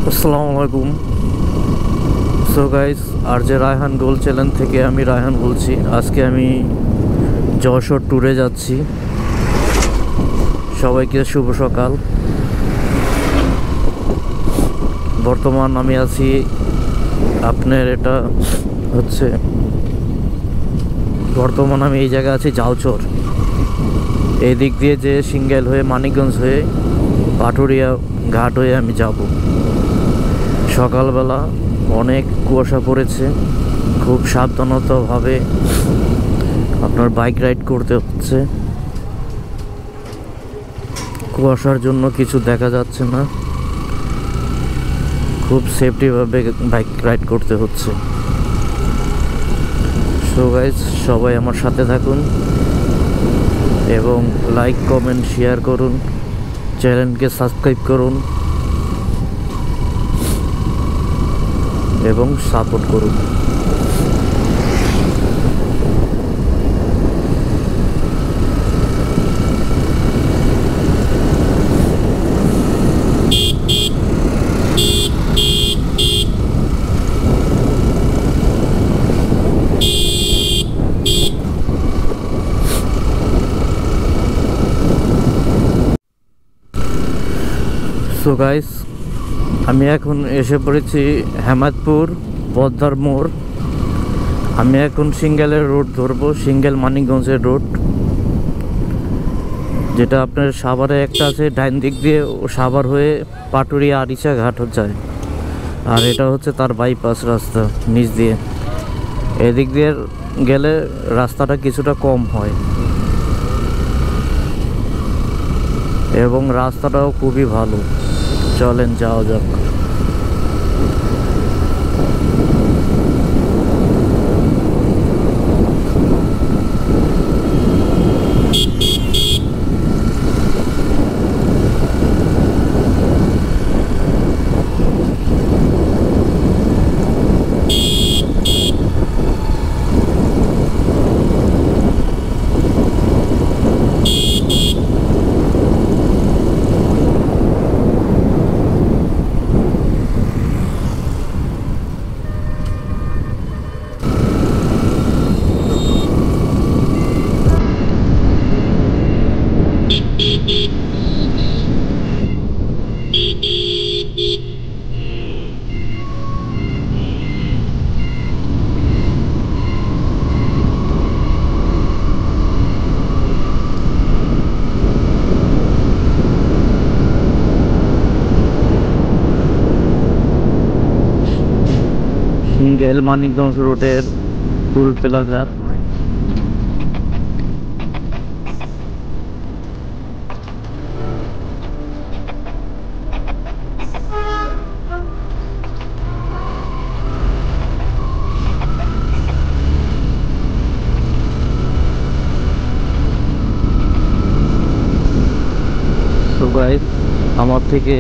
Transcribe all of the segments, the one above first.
আসসালামু আলাইকুম। So guys, আর যে রায়হান গোল চ্যানেল থেকে আমি রায়হান বলছি। আজকে আমি যশোর ট্যুরে যাচ্ছি। সবাইকে শুভ সকাল। বর্তমান আমি আছি আপনার বর্তমান আমি এই জায়গায় আছি জালচর। এই দিক দিয়ে যে সিঙ্গেল হয়ে মানিকগঞ্জ হয়ে পাটুরিয়া ঘাট হয়ে আমি যাব। সকালবেলা অনেক কুয়াশা পড়েছে, খুব সাবধানতাভাবে আপনার বাইক রাইড করতে হচ্ছে। কুয়াশার জন্য কিছু দেখা যাচ্ছে না, খুব সেফটিভাবে বাইক রাইড করতে হচ্ছে। সো গাইস, সবাই আমার সাথে থাকুন এবং লাইক কমেন্ট শেয়ার করুন, চ্যানেলকে সাবস্ক্রাইব করুন এবং সাপোর্ট করুন। সো গাইস, আমি এখন এসে পড়েছি হেমাদপুর পদ্মার মোড়। আমি এখন সিঙ্গেলের রোড ধরবো, সিঙ্গেল মানিকগঞ্জের রোড, যেটা আপনার সাভারে একটা আছে ডাইন দিক দিয়ে, ও সাভার হয়ে পাটুরিয়া আরিচা ঘাট যায়। আর এটা হচ্ছে তার বাইপাস রাস্তা নিচ দিয়ে। এদিক দিয়ে গেলে রাস্তাটা কিছুটা কম হয় এবং রাস্তাটাও খুবই ভালো। চলেন যাওয়া যাক। সিঙ্গেল মানিকগঞ্জ রোডের টুল প্লাজা। তো গাইস, আমার থেকে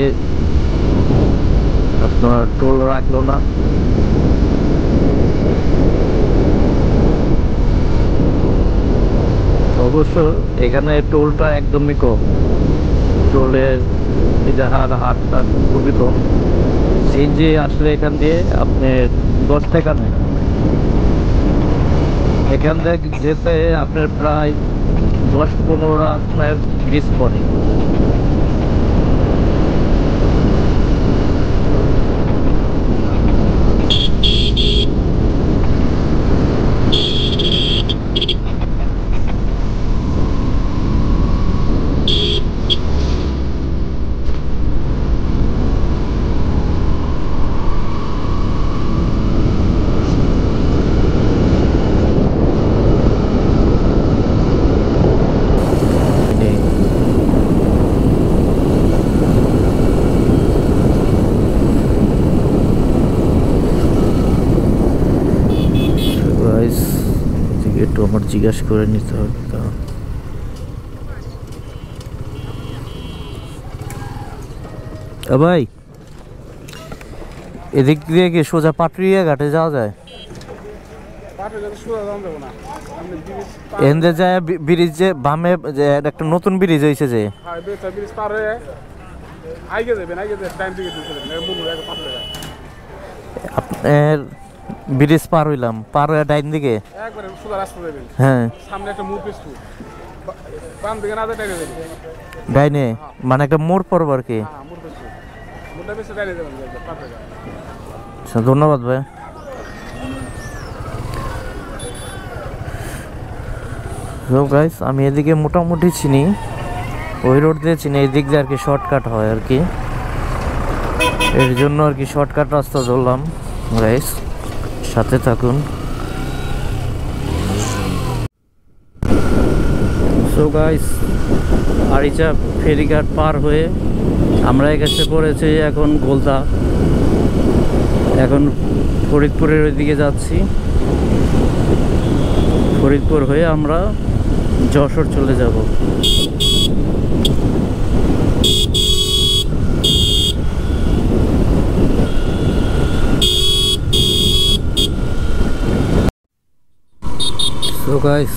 আপনার টোল রাখলো না। অবশ্য এখানে টোলটা একদমই কম, টোলের হারটা খুবই কম। সিএনজি আসলে এখান দিয়ে আপনি 10 টাকা নেয়। এখান থেকে যেতে আপনার প্রায় 10-15 আপনার ব্রিজ পড়ে। একটু আমার জিজ্ঞাসা করে নিতে হবে। ভাই, এদিক দিয়ে কি সোজা পাটুরিয়া ঘাটে যাওয়া যায়? এনদে যায় ব্রিজ, যে বামে যে একটা নতুন ব্রিজ হয়েছে, যে আপনার ব্রিজ পার হইলাম, পার হয়ে ডাইন দিকে একবারে সোজা রাস্তা যাবেন, হ্যাঁ সামনে একটা মোড় পেছু বাম দিকে না ডাইনে যাবেন। ডাইনে মানে একটা মোড় পড়বো আর কি। হ্যাঁ মোড় পেছু, মোড়টা পেছু ডাইনে যাবেন, পারফেক্ট। আচ্ছা ধন্যবাদ ভাই। তো গাইস আমি এদিকে মোটামুটি চিনি, ওই রোড দিয়ে চিনি, এই দিক দিয়ে আর কি শর্টকাট হয় আর কি, এর জন্য আর কি শর্টকাট রাস্তা ধরলাম। গাইস সাথে থাকুন। সো গাইস আরিচা ফেরিঘাট পার হয়ে আমরা এসে পড়েছি এখন গোলদা, এখন ফরিদপুরের ওইদিকে যাচ্ছি। ফরিদপুর হয়ে আমরা যশোর চলে যাব। সো গাইস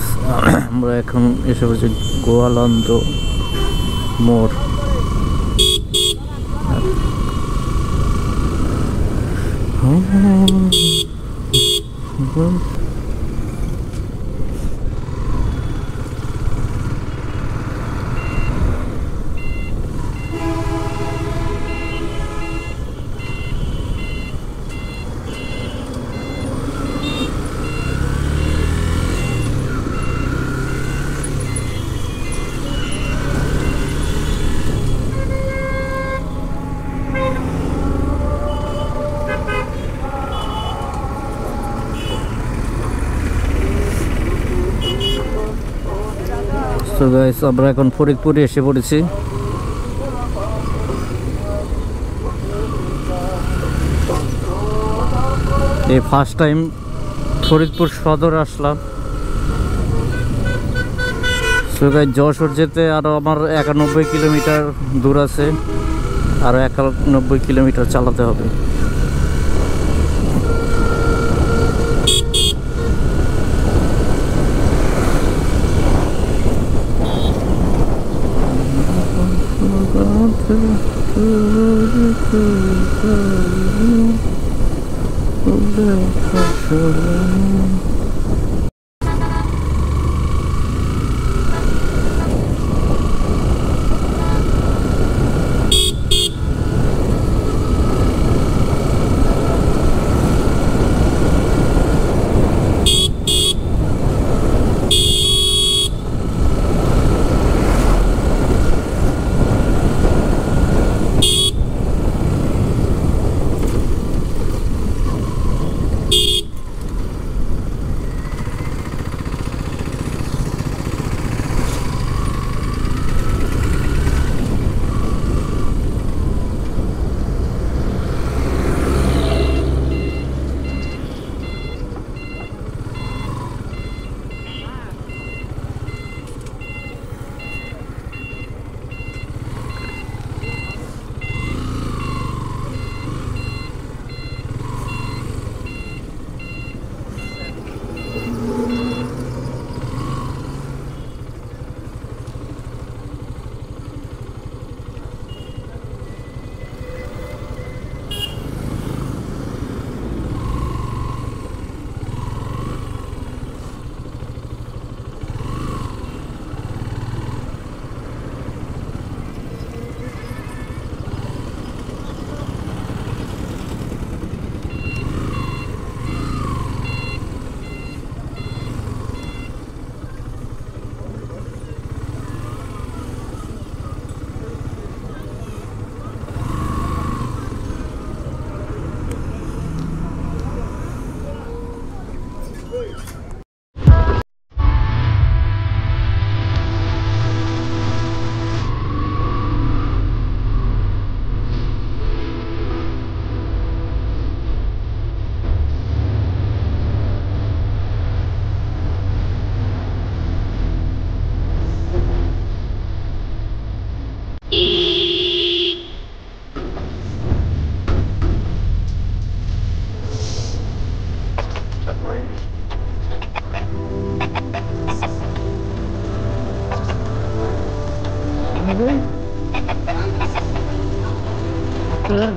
আমরা এখন এসে পড়েছি গোয়ালন্দ মোড়। তো গাইস আমরা এখন ফরিদপুরে এসে পড়েছি। এই ফার্স্ট টাইম ফরিদপুর সদর আসলাম। তো গাইস যশোর যেতে আরো আমার 91 কিলোমিটার দূর আছে, আরো 91 কিলোমিটার চালাতে হবে।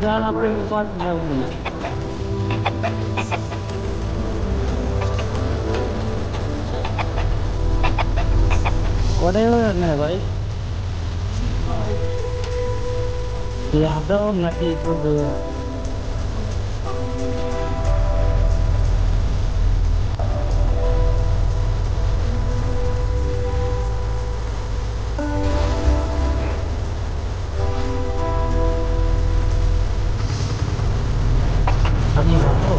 যান আপনি পাঁচ কোথায় না ভাই यादव नाকি আমি ভালো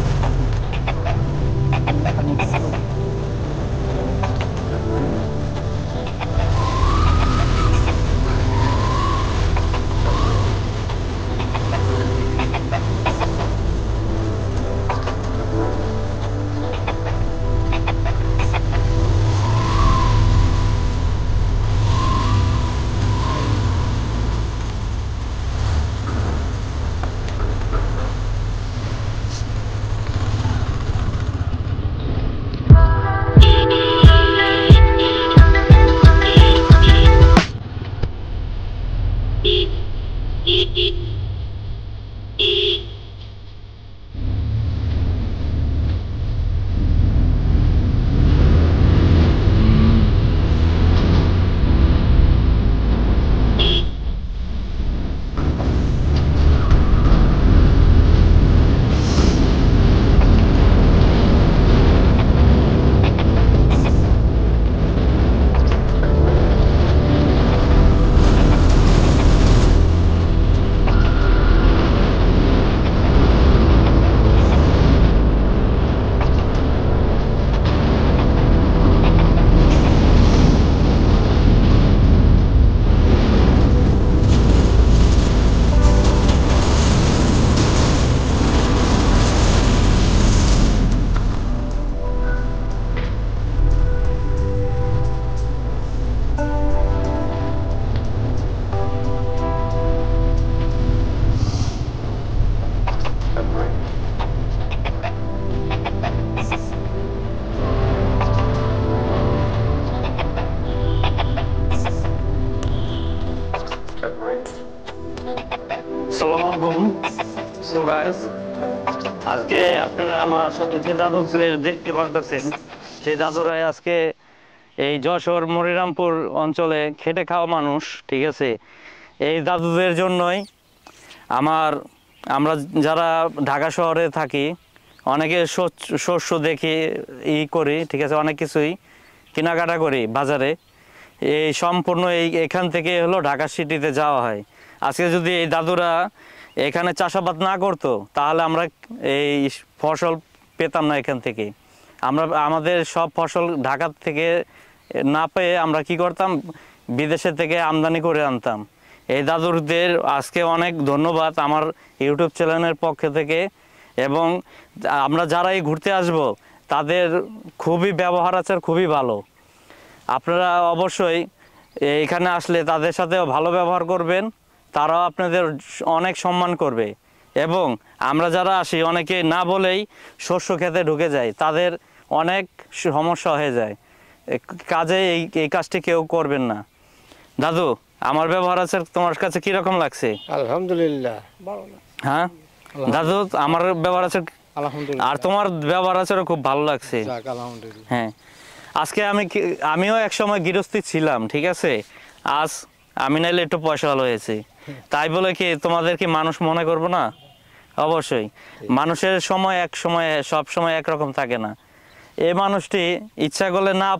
আজকে আপনারা আমার সাথে যে দাদুকে দেখতে পাচ্ছেন সেই দাদুরাই আজকে এই যশোর মনিরামপুর অঞ্চলে খেটে খাওয়া মানুষ, ঠিক আছে। এই দাদুদের জন্যই আমরা যারা ঢাকা শহরে থাকি অনেকে শস্য দেখি করি, ঠিক আছে, অনেক কিছুই কেনাকাটা করি বাজারে। এই সম্পূর্ণ এখান থেকে হলো ঢাকা সিটিতে যাওয়া হয়। আজকে যদি এই দাদুরা এখানে চাষাবাদ না করতো তাহলে আমরা এই ফসল পেতাম না এখান থেকে। আমাদের সব ফসল ঢাকা থেকে না পেয়ে আমরা কি করতাম, বিদেশে থেকে আমদানি করে আনতাম। এই দাদুদের আজকে অনেক ধন্যবাদ আমার ইউটিউব চ্যানেলের পক্ষ থেকে। এবং আমরা যারাই ঘুরতে আসব তাদের খুবই ব্যবহার আচার খুবই ভালো। আপনারা অবশ্যই এখানে আসলে তাদের সাথেও ভালো ব্যবহার করবেন, তারাও আপনাদের অনেক সম্মান করবে। এবং আমরা যারা আসি অনেকে না বলেই শস্য খেতে ঢুকে যায়, তাদের অনেক সমস্যা হয়ে যায়। কাজে এই কাজটি কেউ করবেন না। দাদু, আমার ব্যবহার আছে তোমার কাছে কিরকম লাগছে? আলহামদুলিল্লাহ। হ্যাঁ দাদু, আমার ব্যবহার আছে আলহামদুলিল্লাহ, আর তোমার ব্যবহার আছে খুব ভালো লাগছে। আলহামদুলিল্লাহ। হ্যাঁ, আজকে আমিও এক সময় গৃহস্থী ছিলাম, ঠিক আছে। আজ আমি নাইলে একটু পয়সা ভালো হয়েছি, তাই বলে কি তোমাদের কি মানুষ মনে করবো না? অবশ্যই মানুষের সময় এক সময় সব সময় একরকম থাকে না। এই মানুষটি ইচ্ছা করলে না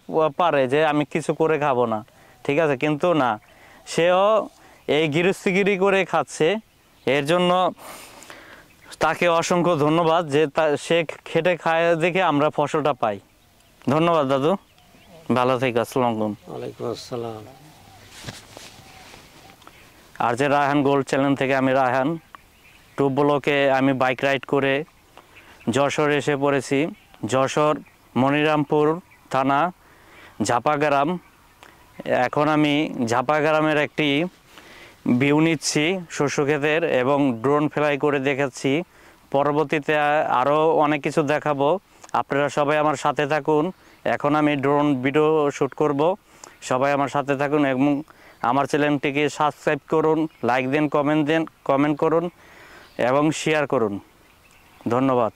পারে যে আমি কিছু করে খাবো না, ঠিক আছে, কিন্তু না, সেও এই গৃহস্থিগিরি করে খাচ্ছে। এর জন্য তাকে অসংখ্য ধন্যবাদ যে সে খেটে খায় দেখে আমরা ফসলটা পাই। ধন্যবাদ দাদু, ভালো থেকে। আসসালামু আলাইকুম। ওয়ালাইকুম আসসালাম। আর যে রায়হান গোল্ড চ্যানেল থেকে আমি রায়হান টু ব্লকে আমি বাইক রাইড করে যশোর এসে পড়েছি। যশোর মনিরামপুর থানা ঝাপা গ্রাম। এখন আমি ঝাপা গ্রামের একটি ভিউ নিচ্ছি শস্য ক্ষেতের এবং ড্রোন ফ্লাই করে দেখাচ্ছি। পরবর্তীতে আরও অনেক কিছু দেখাবো, আপনারা সবাই আমার সাথে থাকুন। এখন আমি ড্রোন ভিডিও শ্যুট করব, সবাই আমার সাথে থাকুন এবং আমার চ্যানেলটিকে সাবস্ক্রাইব করুন, লাইক দেন, কমেন্ট করুন। এবং শেয়ার করুন। ধন্যবাদ।